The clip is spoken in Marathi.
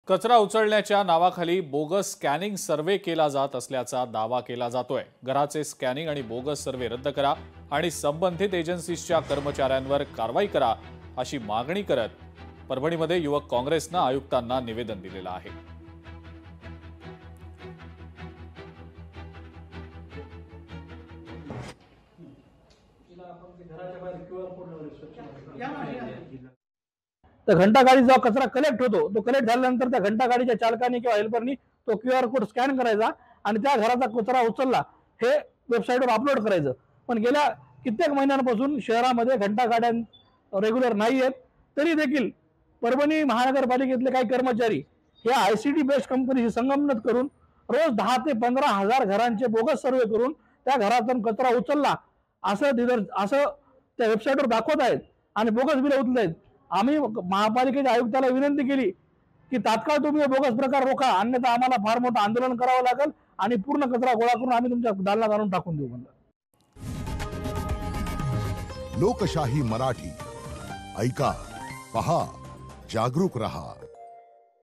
कचरा उचलण्याच्या नावाखाली बोगस स्कॅनिंग सर्व्हे केला जात असल्याचा दावा केला जातोय। घराचे स्कॅनिंग आणि बोगस सर्व्हे रद्द करा आणि संबंधित एजन्सीजच्या कर्मचाऱ्यांवर कारवाई करा अशी मागणी करत परभणीमध्ये युवक काँग्रेसनं आयुक्तांना निवेदन दिलेलं आहे। तर घंटा गाडी जो कचरा कलेक्ट होतो तो कलेक्ट झाल्यानंतर त्या घंटा गाडीच्या चालकाने किंवा हेल्परनी तो QR कोड स्कॅन करायचा आणि त्या घराचा कचरा उचलला हे वेबसाईटवर अपलोड करायचं। पण गेल्या कित्येक महिन्यांपासून शहरामध्ये घंटा गाड्या रेग्युलर नाही आहेत, तरी देखील परभणी महानगरपालिकेतले काही कर्मचारी या ICT बेस्ड कंपनीशी संगनमत करून रोज 10 ते 15 हजार घरांचे बोगस सर्वे करून त्या घरातून कचरा उचलला असं त्या वेबसाईटवर दाखवत आहेत आणि बोगस बिले उचलत आहेत। आम्ही महापालिकेच्या आयुक्ताला विनंती केली की तात्काळ तुम्ही बोगस प्रकार रोखा, अन्यथा आम्हाला फार मोठं आंदोलन करावं लागेल आणि पूर्ण कचरा गोळा करून आम्ही तुमच्या दालनात आणून टाकून देऊ म्हणलं। लोकशाही मराठी ऐका, पहा, जागरूक रहा।